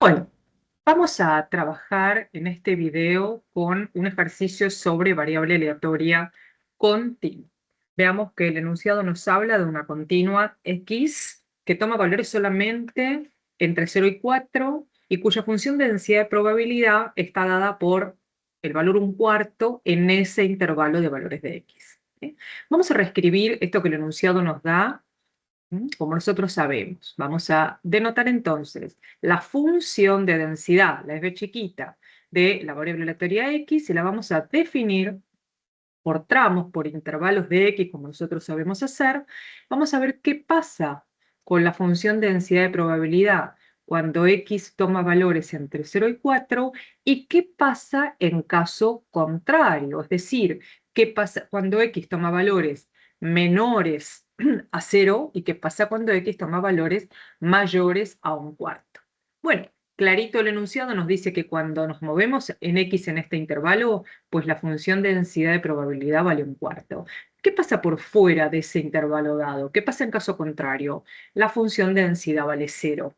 Bueno, vamos a trabajar en este video con un ejercicio sobre variable aleatoria continua. Veamos que el enunciado nos habla de una continua X que toma valores solamente entre 0 y 4 y cuya función de densidad de probabilidad está dada por el valor 1/4 en ese intervalo de valores de X. ¿Sí? Vamos a reescribir esto que el enunciado nos da como nosotros sabemos. Vamos a denotar entonces la función de densidad, la f chiquita, de la variable aleatoria x y la vamos a definir por tramos, por intervalos de x, como nosotros sabemos hacer. Vamos a ver qué pasa con la función de densidad de probabilidad cuando x toma valores entre 0 y 4 y qué pasa en caso contrario, es decir, qué pasa cuando x toma valores menores a 0 y qué pasa cuando x toma valores mayores a 1/4. Bueno, clarito el enunciado nos dice que cuando nos movemos en x en este intervalo, pues la función de densidad de probabilidad vale 1/4. ¿Qué pasa por fuera de ese intervalo dado? ¿Qué pasa en caso contrario? La función de densidad vale 0.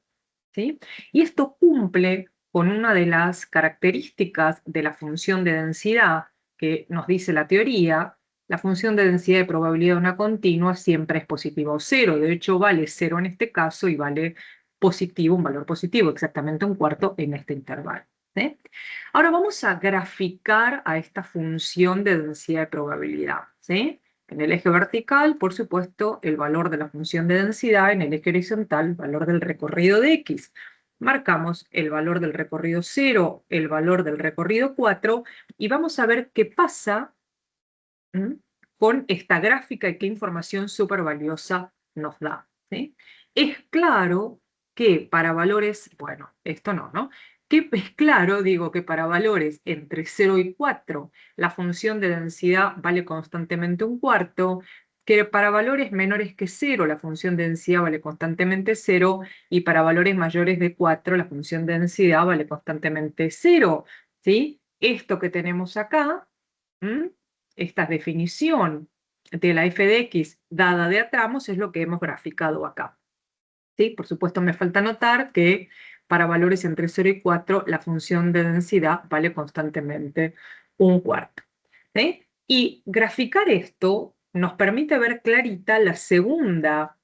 ¿Sí? Y esto cumple con una de las características de la función de densidad que nos dice la teoría. La función de densidad de probabilidad de una continua siempre es positiva o 0. De hecho, vale 0 en este caso y vale positivo, un valor positivo, exactamente 1/4 en este intervalo. ¿Sí? Ahora vamos a graficar a esta función de densidad de probabilidad. ¿Sí? En el eje vertical, por supuesto, el valor de la función de densidad; en el eje horizontal, el valor del recorrido de x. Marcamos el valor del recorrido 0, el valor del recorrido 4, y vamos a ver qué pasa con esta gráfica y qué información súper valiosa nos da. ¿Sí? Es claro que para valores, bueno, esto no, ¿no? Que es claro, digo, que para valores entre 0 y 4 la función de densidad vale constantemente 1/4, que para valores menores que 0 la función de densidad vale constantemente 0 y para valores mayores de 4 la función de densidad vale constantemente 0. ¿Sí? Esto que tenemos acá, esta definición de la f de x dada de a tramos es lo que hemos graficado acá. ¿Sí? Por supuesto, me falta notar que para valores entre 0 y 4 la función de densidad vale constantemente 1/4. ¿Sí? Y graficar esto nos permite ver clarita la segunda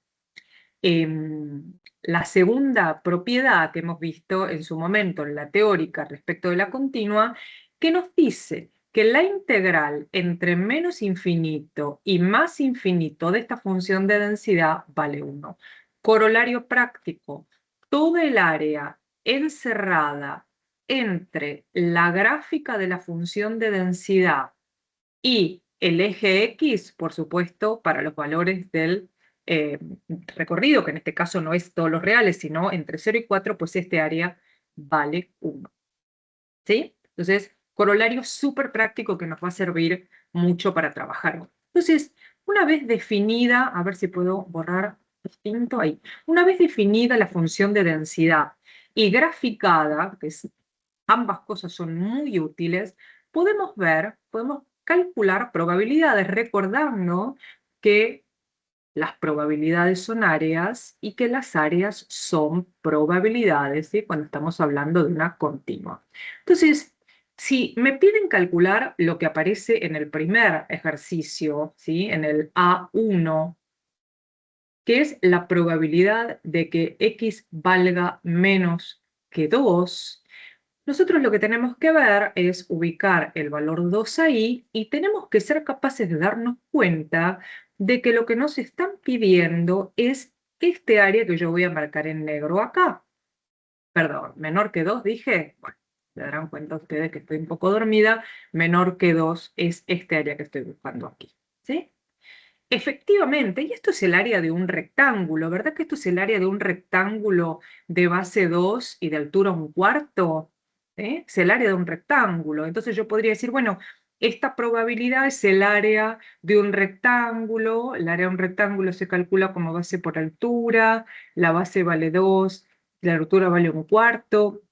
propiedad que hemos visto en su momento en la teórica respecto de la continua, que nos dice que la integral entre menos infinito y más infinito de esta función de densidad vale 1. Corolario práctico: toda el área encerrada entre la gráfica de la función de densidad y el eje X, por supuesto, para los valores del eh, recorrido, que en este caso no es todos los reales, sino entre 0 y 4, pues este área vale 1. ¿Sí? Entonces, corolario súper práctico que nos va a servir mucho para trabajar. Entonces, una vez definida, a ver si puedo borrar distinto ahí, una vez definida la función de densidad y graficada, que ambas cosas son muy útiles, podemos calcular probabilidades, recordando que las probabilidades son áreas y que las áreas son probabilidades, ¿sí? Cuando estamos hablando de una continua. Entonces, si me piden calcular lo que aparece en el primer ejercicio, ¿sí? En el A1, que es la probabilidad de que x valga menos que 2, nosotros lo que tenemos que ver es ubicar el valor 2 ahí y tenemos que ser capaces de darnos cuenta de que lo que nos están pidiendo es este área que yo voy a marcar en negro acá. Perdón, menor que 2 dije. Bueno, se darán cuenta ustedes que estoy un poco dormida. Menor que 2 es este área que estoy buscando aquí. ¿Sí? Efectivamente, y esto es el área de un rectángulo, ¿verdad que esto es el área de un rectángulo de base 2 y de altura 1/4? Es el área de un rectángulo. Entonces yo podría decir, bueno, esta probabilidad es el área de un rectángulo. El área de un rectángulo se calcula como base por altura, la base vale 2, la altura vale 1/4.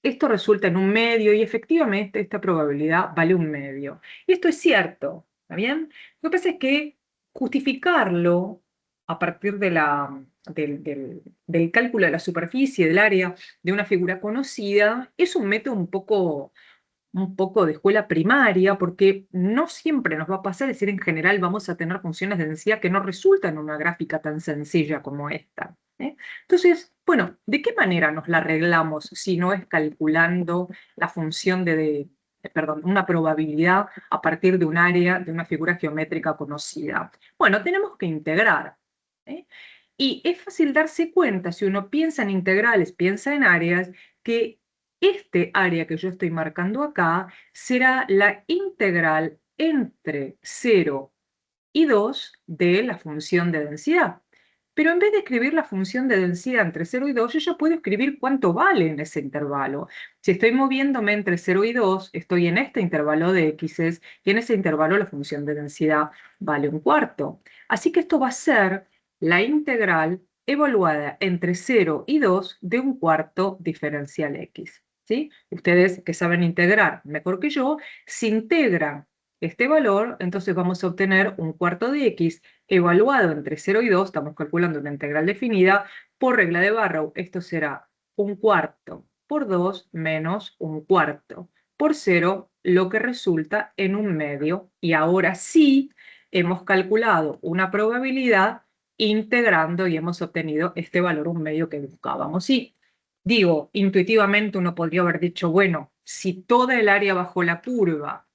Esto resulta en 1/2 y efectivamente esta probabilidad vale 1/2. Y esto es cierto, ¿está bien? Lo que pasa es que justificarlo a partir de la del cálculo de la superficie del área de una figura conocida es un método un poco de escuela primaria, porque no siempre nos va a pasar, es decir, en general vamos a tener funciones de densidad que no resultan en una gráfica tan sencilla como esta. Entonces, bueno, ¿de qué manera nos la arreglamos si no es calculando la función perdón, una probabilidad a partir de un área de una figura geométrica conocida? Bueno, tenemos que integrar. ¿eh? Y es fácil darse cuenta, si uno piensa en integrales, piensa en áreas, que este área que yo estoy marcando acá será la integral entre 0 y 2 de la función de densidad. Pero en vez de escribir la función de densidad entre 0 y 2, yo ya puedo escribir cuánto vale en ese intervalo. Si estoy moviéndome entre 0 y 2, estoy en este intervalo de x y en ese intervalo la función de densidad vale un cuarto. Así que esto va a ser la integral evaluada entre 0 y 2 de un cuarto diferencial x. ¿Sí? Ustedes que saben integrar mejor que yo, si integran este valor, entonces vamos a obtener un cuarto de x evaluado entre 0 y 2, estamos calculando una integral definida, por regla de Barrow, esto será un cuarto por 2 menos un cuarto por 0, lo que resulta en un medio. Y ahora sí hemos calculado una probabilidad integrando y hemos obtenido este valor un medio que buscábamos. Y digo, intuitivamente uno podría haber dicho, bueno, si toda el área bajo la curva,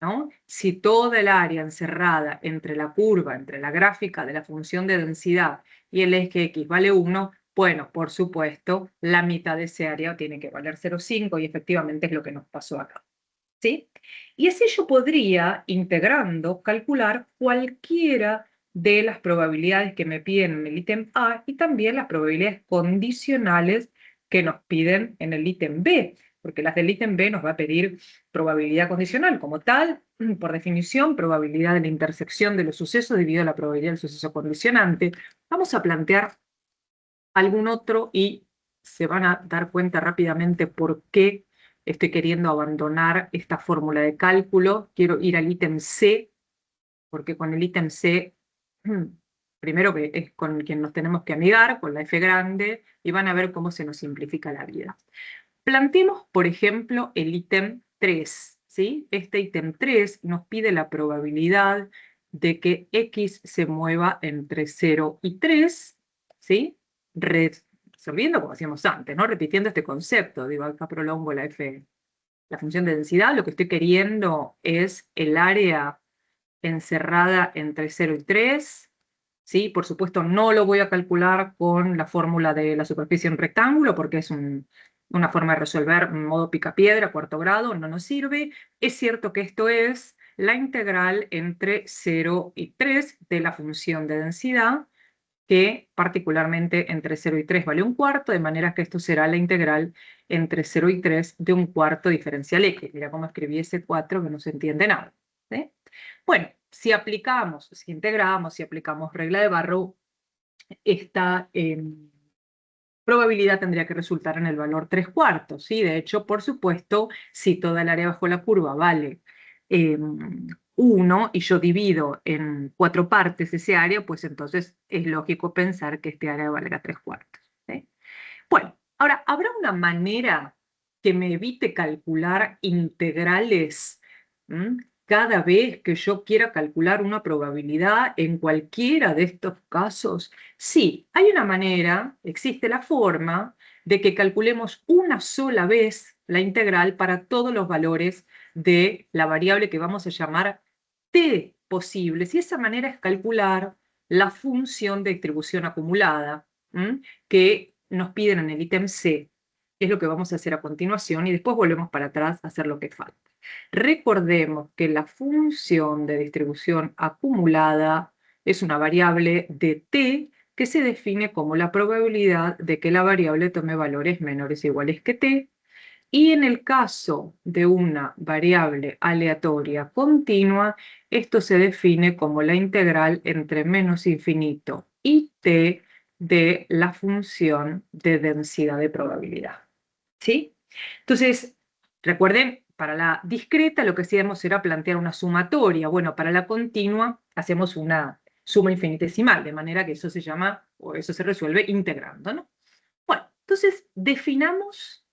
¿no? Si toda el área encerrada entre la curva, entre la gráfica de la función de densidad y el eje x vale 1, bueno, por supuesto, la mitad de ese área tiene que valer 0,5 y efectivamente es lo que nos pasó acá. ¿Sí? Y así yo podría, integrando, calcular cualquiera de las probabilidades que me piden en el ítem A y también las probabilidades condicionales que nos piden en el ítem B, porque las del ítem B nos va a pedir probabilidad condicional como tal, por definición, probabilidad de la intersección de los sucesos dividido a la probabilidad del suceso condicionante. Vamos a plantear algún otro y se van a dar cuenta rápidamente por qué estoy queriendo abandonar esta fórmula de cálculo. Quiero ir al ítem C, porque con el ítem C, primero que es con quien nos tenemos que amigar, con la F grande, y van a ver cómo se nos simplifica la vida. Planteemos, por ejemplo, el ítem 3, ¿sí? Este ítem 3 nos pide la probabilidad de que x se mueva entre 0 y 3, ¿sí? Resolviendo como hacíamos antes, ¿no? Repitiendo este concepto, digo, acá prolongo la f, la función de densidad, lo que estoy queriendo es el área encerrada entre 0 y 3, ¿sí? Por supuesto, no lo voy a calcular con la fórmula de la superficie en rectángulo, porque es una forma de resolver modo picapiedra, cuarto grado, no nos sirve. Es cierto que esto es la integral entre 0 y 3 de la función de densidad, que particularmente entre 0 y 3 vale un cuarto, de manera que esto será la integral entre 0 y 3 de un cuarto diferencial x. Mira cómo escribí ese 4 que no se entiende nada. ¿Sí? Bueno, si aplicamos, si integramos, si aplicamos regla de Barrow, esta probabilidad tendría que resultar en el valor 3 cuartos, ¿sí? De hecho, por supuesto, si toda el área bajo la curva vale 1 y yo divido en 4 partes ese área, pues entonces es lógico pensar que este área valga 3 cuartos. ¿Sí? Bueno, ahora, ¿habrá una manera que me evite calcular integrales cada vez que yo quiera calcular una probabilidad en cualquiera de estos casos? Sí, hay una manera, existe la forma de que calculemos una sola vez la integral para todos los valores de la variable que vamos a llamar t posibles. Y esa manera es calcular la función de distribución acumulada, que nos piden en el ítem C, que es lo que vamos a hacer a continuación, y después volvemos para atrás a hacer lo que falta. Recordemos que la función de distribución acumulada es una variable de t que se define como la probabilidad de que la variable tome valores menores o iguales que t, y en el caso de una variable aleatoria continua, esto se define como la integral entre menos infinito y t de la función de densidad de probabilidad. ¿Sí? Entonces, recuerden, para la discreta lo que hacíamos era plantear una sumatoria. Bueno, para la continua hacemos una suma infinitesimal, de manera que eso se llama, o eso se resuelve integrando, ¿no? Bueno, entonces definamos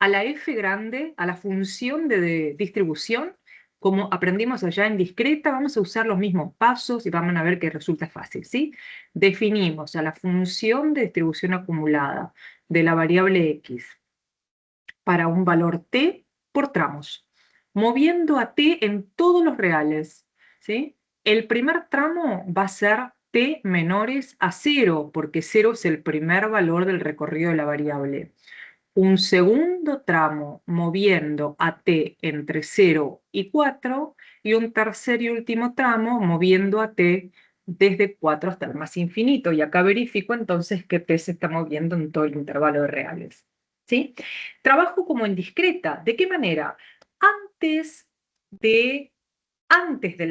a la f grande, a la función de distribución, como aprendimos allá en discreta, vamos a usar los mismos pasos y vamos a ver que resulta fácil, ¿sí? Definimos a la función de distribución acumulada de la variable x para un valor t por tramos, moviendo a t en todos los reales, ¿sí? El primer tramo va a ser t menores a 0, porque 0 es el primer valor del recorrido de la variable. Un segundo tramo moviendo a t entre 0 y 4 y un tercer y último tramo moviendo a t desde 4 hasta el más infinito. Y acá verifico entonces que t se está moviendo en todo el intervalo de reales. ¿Sí? Trabajo como en discreta. ¿De qué manera? Antes del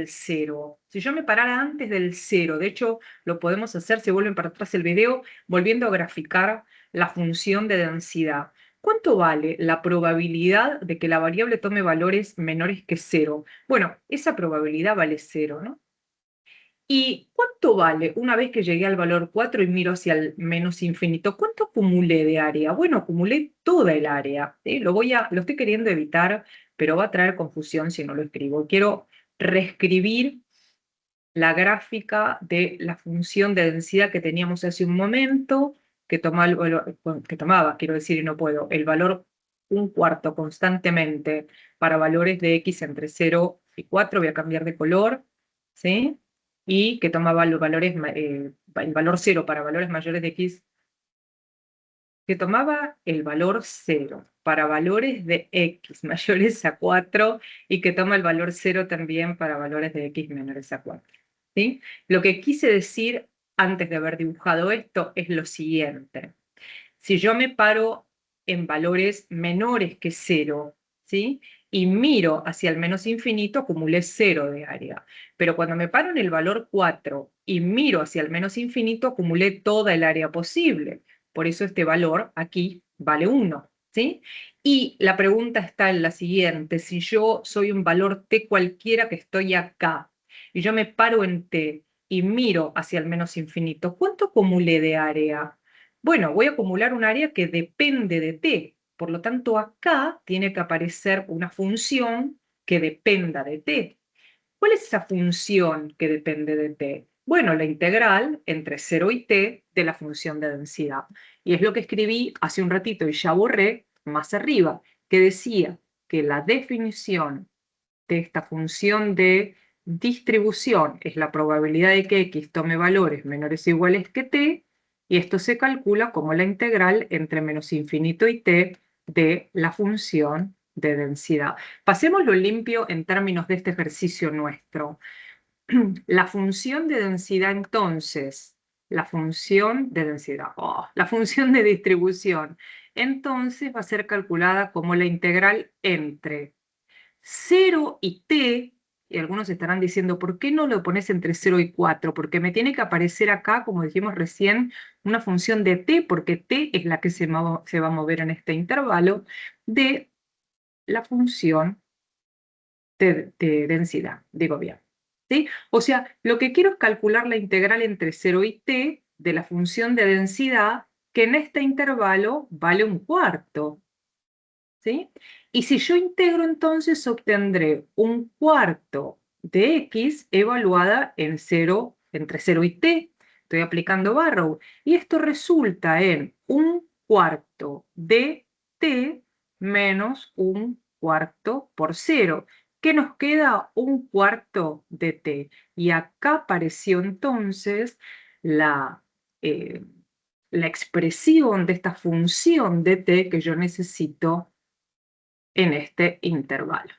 0. Si yo me parara antes del 0, de hecho lo podemos hacer, si vuelven para atrás el video, volviendo a graficar la función de densidad. ¿Cuánto vale la probabilidad de que la variable tome valores menores que 0? Bueno, esa probabilidad vale 0, ¿no? ¿Y cuánto vale una vez que llegué al valor 4 y miro hacia el menos infinito? ¿Cuánto acumulé de área? Bueno, acumulé toda el área. ¿Sí? Lo estoy queriendo evitar, pero va a traer confusión si no lo escribo. Quiero reescribir la gráfica de la función de densidad que teníamos hace un momento, que tomaba, quiero decir, y no puedo, el valor 1/4 constantemente para valores de x entre 0 y 4, voy a cambiar de color, ¿sí? Y que tomaba los valores, el valor 0 para valores mayores de x, que tomaba el valor 0 para valores de x mayores a 4 y que toma el valor 0 también para valores de x menores a 4. ¿Sí? Lo que quise decir antes de haber dibujado esto es lo siguiente. Si yo me paro en valores menores que 0, ¿sí? Y miro hacia el menos infinito, acumulé 0 de área. Pero cuando me paro en el valor 4 y miro hacia el menos infinito, acumulé toda el área posible. Por eso este valor aquí vale 1, ¿sí? Y la pregunta está en la siguiente. Si yo soy un valor t cualquiera que estoy acá, y yo me paro en t y miro hacia el menos infinito, ¿cuánto acumulé de área? Bueno, voy a acumular un área que depende de t. Por lo tanto, acá tiene que aparecer una función que dependa de t. ¿Cuál es esa función que depende de t? Bueno, la integral entre 0 y t de la función de densidad. Y es lo que escribí hace un ratito y ya borré más arriba, que decía que la definición de esta función de distribución es la probabilidad de que x tome valores menores o iguales que t, y esto se calcula como la integral entre menos infinito y t de la función de densidad. Pasémoslo limpio en términos de este ejercicio nuestro. La función de densidad entonces, la función de densidad, la función de distribución, entonces va a ser calculada como la integral entre 0 y t, y algunos estarán diciendo, ¿por qué no lo pones entre 0 y 4? Porque me tiene que aparecer acá, como dijimos recién, una función de t, porque t es la que se va a mover en este intervalo, de la función de densidad, digo bien. ¿Sí? O sea, lo que quiero es calcular la integral entre 0 y t de la función de densidad, que en este intervalo vale 1/4. ¿Sí? Y si yo integro, entonces obtendré 1/4 de x evaluada en 0, entre 0 y t. Estoy aplicando Barrow. Y esto resulta en 1/4 de t menos 1/4 por 0. ¿Qué nos queda? 1/4 de t. Y acá apareció entonces la, eh, la expresión de esta función de t que yo necesito en este intervalo.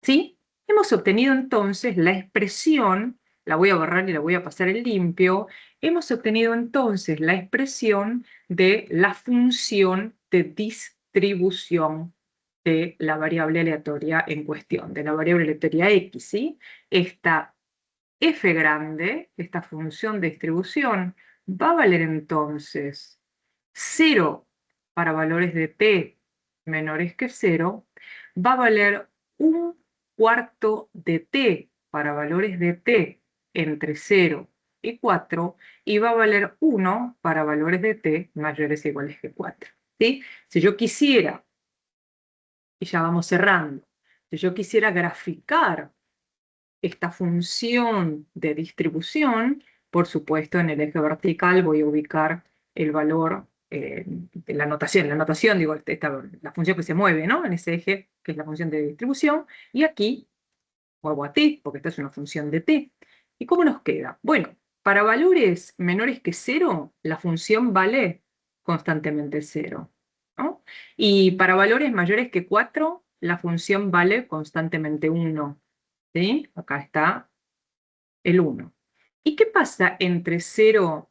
¿Sí? Hemos obtenido entonces la expresión, la voy a borrar y la voy a pasar en limpio, hemos obtenido entonces la expresión de la función de distribución de la variable aleatoria en cuestión, de la variable aleatoria x, ¿sí? Esta f grande, esta función de distribución, va a valer entonces 0 para valores de t menores que 0, va a valer 1/4 de t para valores de t entre 0 y 4 y va a valer 1 para valores de t mayores o iguales que 4. ¿Sí? Si yo quisiera, y ya vamos cerrando, si yo quisiera graficar esta función de distribución, por supuesto, en el eje vertical voy a ubicar el valor de la notación, digo, la función que se mueve, ¿no? En ese eje, que es la función de distribución, y aquí muevo a t, porque esta es una función de t. ¿Y cómo nos queda? Bueno, para valores menores que 0, la función vale constantemente 0, ¿no? Y para valores mayores que 4, la función vale constantemente 1. ¿Sí? Acá está el 1. ¿Y qué pasa entre 0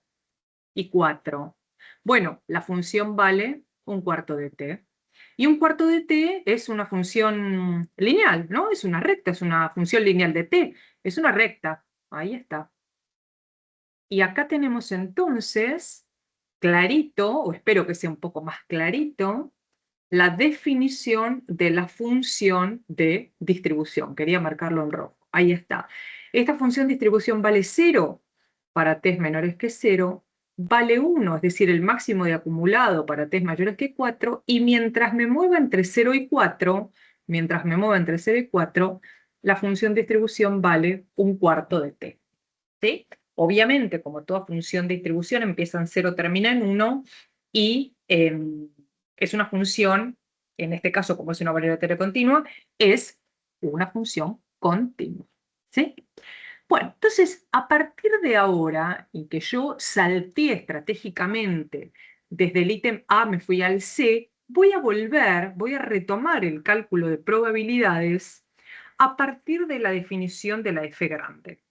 y 4? Bueno, la función vale un cuarto de t. Y un cuarto de t es una función lineal, ¿no? Es una recta, es una función lineal de t. Es una recta. Ahí está. Y acá tenemos entonces clarito, o espero que sea un poco más clarito, la definición de la función de distribución. Quería marcarlo en rojo. Ahí está. Esta función de distribución vale 0 para t menores que 0, vale 1, es decir, el máximo de acumulado para t mayores que 4, y mientras me mueva entre 0 y 4, la función de distribución vale un cuarto de t. ¿Sí? Obviamente, como toda función de distribución, empieza en 0, termina en 1, y es una función, en este caso, como es una variable continua, es una función continua. ¿Sí? Bueno, entonces, a partir de ahora, y que yo salté estratégicamente desde el ítem A, me fui al C, voy a retomar el cálculo de probabilidades a partir de la definición de la F grande.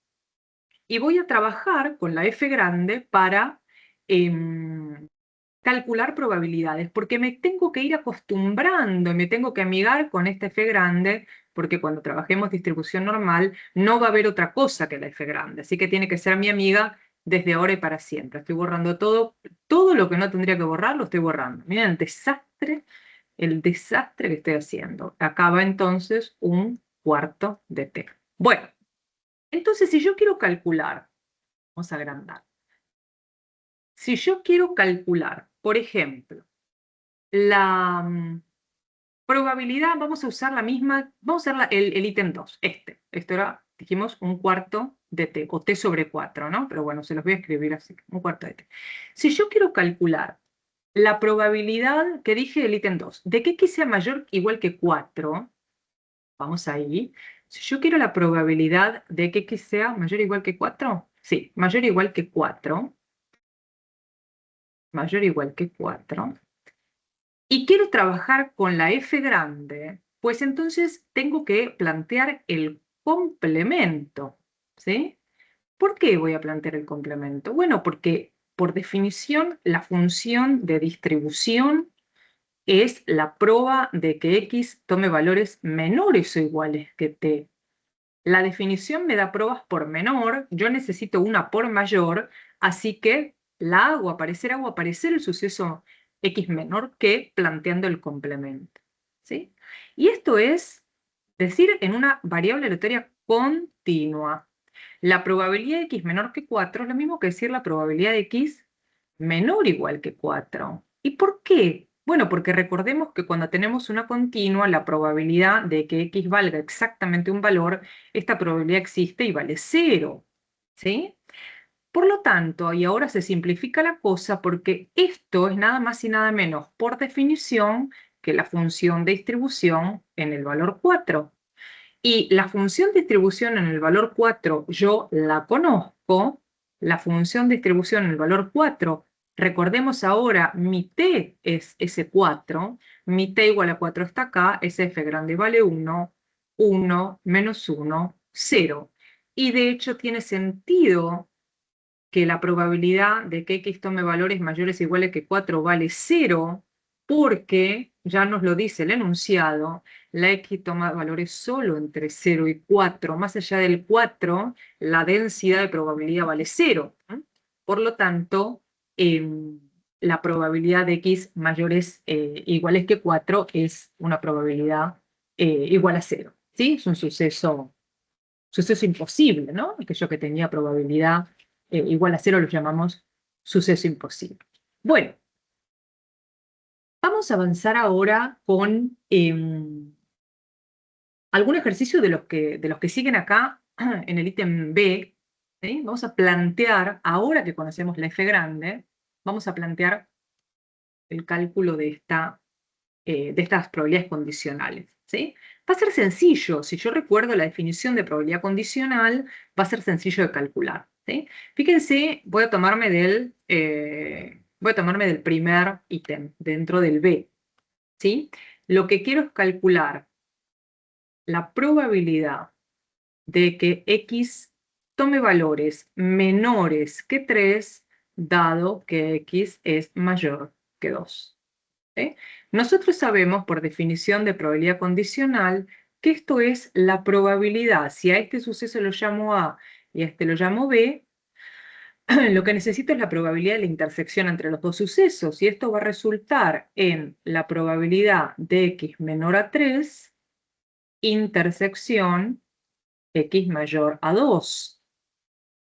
Y voy a trabajar con la F grande para calcular probabilidades, porque me tengo que ir acostumbrando y me tengo que amigar con esta F grande, porque cuando trabajemos distribución normal no va a haber otra cosa que la F grande, así que tiene que ser mi amiga desde ahora y para siempre. Estoy borrando todo lo que no tendría que borrar lo estoy borrando. Miren el desastre que estoy haciendo. Acaba entonces un cuarto de t. Bueno, entonces si yo quiero calcular, vamos a agrandar. Si yo quiero calcular, por ejemplo, la probabilidad, vamos a usar la misma, vamos a usar el ítem 2, esto era, dijimos, un cuarto de t, o t sobre 4, ¿no? Pero bueno, se los voy a escribir así, un cuarto de t. Si yo quiero calcular la probabilidad que dije del ítem 2, de que x sea mayor o igual que 4, vamos ahí. Si yo quiero la probabilidad de que x sea mayor o igual que 4, sí, mayor o igual que 4, mayor o igual que 4, y quiero trabajar con la F grande, pues entonces tengo que plantear el complemento, ¿sí? ¿Por qué voy a plantear el complemento? Bueno, porque por definición la función de distribución es la proba de que x tome valores menores o iguales que t. La definición me da probas por menor, yo necesito una por mayor, así que la hago aparecer el suceso x menor que planteando el complemento. ¿Sí? Y esto es decir en una variable aleatoria continua. La probabilidad de x menor que 4 es lo mismo que decir la probabilidad de x menor o igual que 4. ¿Y por qué? Bueno, porque recordemos que cuando tenemos una continua, la probabilidad de que x valga exactamente un valor, esta probabilidad existe y vale 0. ¿Sí? Por lo tanto, y ahora se simplifica la cosa porque esto es nada más y nada menos, por definición, que la función de distribución en el valor 4. Y la función de distribución en el valor 4 yo la conozco, la función de distribución en el valor 4, recordemos ahora, mi t es ese 4, mi t igual a 4 está acá, ese f grande vale 1, 1 menos 1, 0. Y de hecho tiene sentido que la probabilidad de que x tome valores mayores o iguales que 4 vale 0, porque, ya nos lo dice el enunciado, la x toma valores solo entre 0 y 4. Más allá del 4, la densidad de probabilidad vale 0. Por lo tanto, la probabilidad de x mayores iguales que 4 es una probabilidad igual a 0. ¿Sí? Es un suceso suceso imposible, ¿no? Aquello que tenía probabilidad igual a 0 lo llamamos suceso imposible. Bueno, vamos a avanzar ahora con algún ejercicio de los que siguen acá en el ítem B. ¿Sí? Vamos a plantear, ahora que conocemos la F grande, vamos a plantear el cálculo de estas probabilidades condicionales. ¿Sí? Va a ser sencillo, si yo recuerdo la definición de probabilidad condicional, va a ser sencillo de calcular. ¿Sí? Fíjense, voy a tomarme del primer ítem dentro del B. ¿Sí? Lo que quiero es calcular la probabilidad de que X tome valores menores que 3, dado que X es mayor que 2. ¿Sí? Nosotros sabemos por definición de probabilidad condicional que esto es la probabilidad. Si a este suceso lo llamo A y a este lo llamo B, lo que necesito es la probabilidad de la intersección entre los dos sucesos, y esto va a resultar en la probabilidad de X menor a 3 intersección X mayor a 2.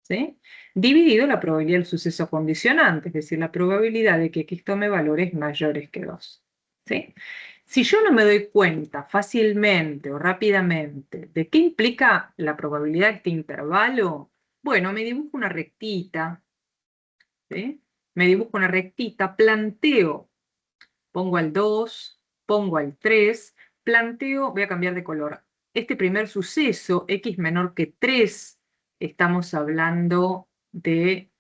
¿Sí? Dividido la probabilidad del suceso condicionante, es decir, la probabilidad de que X tome valores mayores que 2. ¿Sí? Si yo no me doy cuenta fácilmente o rápidamente de qué implica la probabilidad de este intervalo, bueno, me dibujo una rectita, ¿sí? Me dibujo una rectita, planteo, pongo al 2, pongo al 3, planteo, voy a cambiar de color. Este primer suceso, X menor que 3, estamos hablando de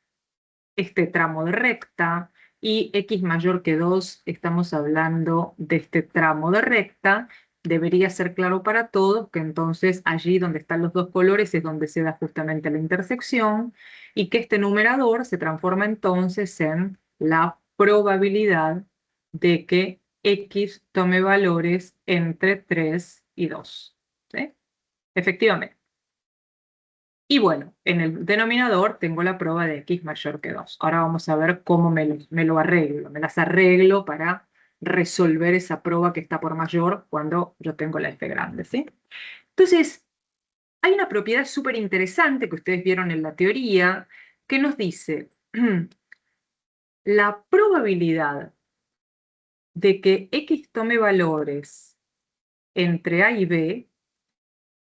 este tramo de recta, y X mayor que 2, estamos hablando de este tramo de recta. Debería ser claro para todos que entonces allí donde están los dos colores es donde se da justamente la intersección, y que este numerador se transforma entonces en la probabilidad de que X tome valores entre 3 y 2. ¿Sí? Efectivamente. Y bueno, en el denominador tengo la prueba de X mayor que 2. Ahora vamos a ver cómo me lo arreglo. Me las arreglo para resolver esa prueba que está por mayor cuando yo tengo la F grande, ¿sí? Entonces, hay una propiedad súper interesante que ustedes vieron en la teoría que nos dice la probabilidad de que X tome valores entre A y B,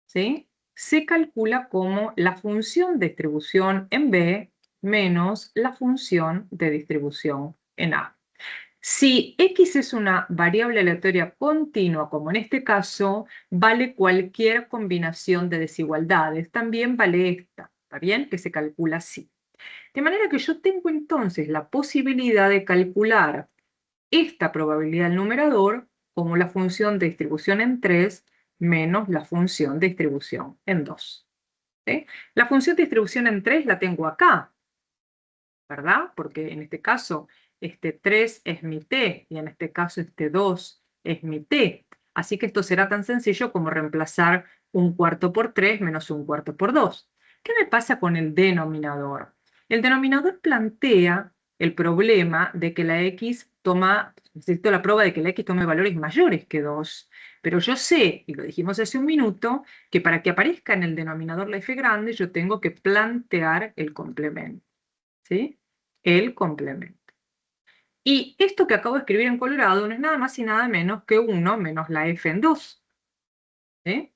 ¿sí? Se calcula como la función de distribución en B menos la función de distribución en A. Si X es una variable aleatoria continua, como en este caso, vale cualquier combinación de desigualdades. También vale esta, ¿está bien? Que se calcula así. De manera que yo tengo entonces la posibilidad de calcular esta probabilidad del numerador como la función de distribución en 3 menos la función de distribución en 2. ¿Sí? La función de distribución en 3 la tengo acá, ¿verdad? Porque en este caso este 3 es mi t y en este caso este 2 es mi t. Así que esto será tan sencillo como reemplazar 1/4 por 3 menos 1/4 por 2. ¿Qué me pasa con el denominador? El denominador plantea el problema de que la x necesito la prueba de que la x tome valores mayores que 2. Pero yo sé, y lo dijimos hace un minuto, que para que aparezca en el denominador la f grande, yo tengo que plantear el complemento. ¿Sí? El complemento. Y esto que acabo de escribir en colorado no es nada más y nada menos que 1 menos la f en 2. ¿Sí?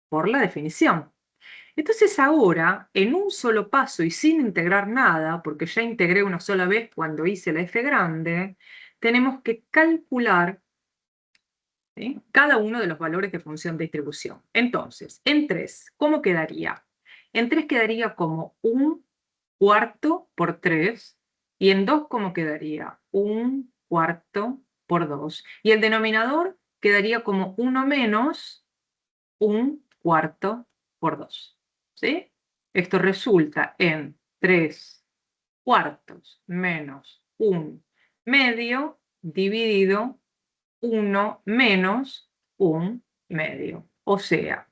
Por la definición. Entonces ahora, en un solo paso y sin integrar nada, porque ya integré una sola vez cuando hice la f grande, tenemos que calcular, ¿sí?, cada uno de los valores de función de distribución. Entonces, en 3, ¿cómo quedaría? En 3 quedaría como 1/4 por 3, y en 2, ¿cómo quedaría? 1/4 por 2. Y el denominador quedaría como 1 menos 1/4 por 2. ¿Sí? Esto resulta en 3/4 menos 1/2 dividido 1 menos 1/2. O sea,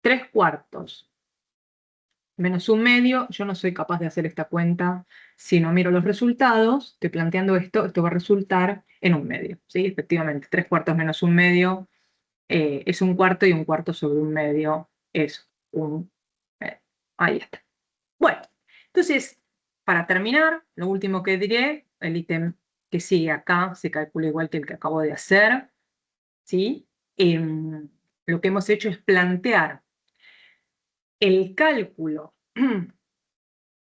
3/4 menos 1/2, yo no soy capaz de hacer esta cuenta si no miro los resultados. Estoy planteando esto va a resultar en 1/2. ¿Sí? Efectivamente, 3/4 menos 1/2 es 1/4, y 1/4 sobre 1/2 es 1/2. Ahí está. Bueno, entonces, para terminar, lo último que diré, el ítem que sigue acá se calcula igual que el que acabo de hacer, ¿sí? Lo que hemos hecho es plantear el cálculo,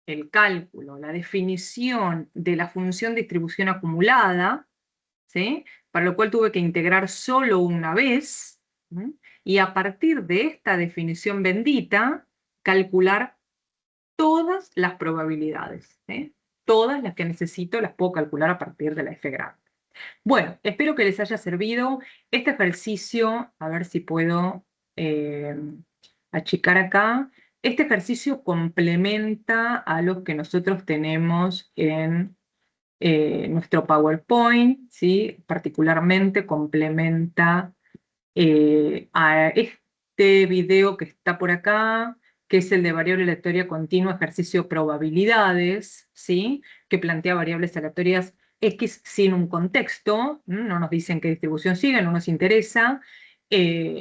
la definición de la función distribución acumulada, ¿sí? Para lo cual tuve que integrar solo una vez, ¿sí? Y a partir de esta definición bendita, calcular todas las probabilidades, ¿sí? Todas las que necesito las puedo calcular a partir de la F grande. Bueno, espero que les haya servido este ejercicio, a ver si puedo eh, achicar acá. Este ejercicio complementa a los que nosotros tenemos en nuestro PowerPoint, ¿sí? Particularmente complementa a este video que está por acá, que es el de variable aleatoria continua, ejercicio probabilidades, ¿sí? Que plantea variables aleatorias X sin un contexto, no nos dicen qué distribución sigue, no nos interesa.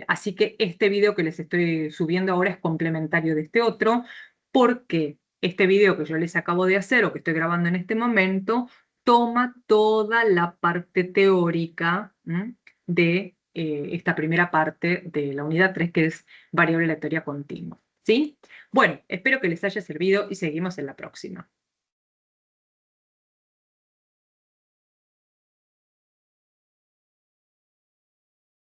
Así que este video que les estoy subiendo ahora es complementario de este otro, porque este video que yo les acabo de hacer o que estoy grabando en este momento toma toda la parte teórica de esta primera parte de la unidad 3, que es variable aleatoria continua. ¿Sí? Bueno, espero que les haya servido y seguimos en la próxima.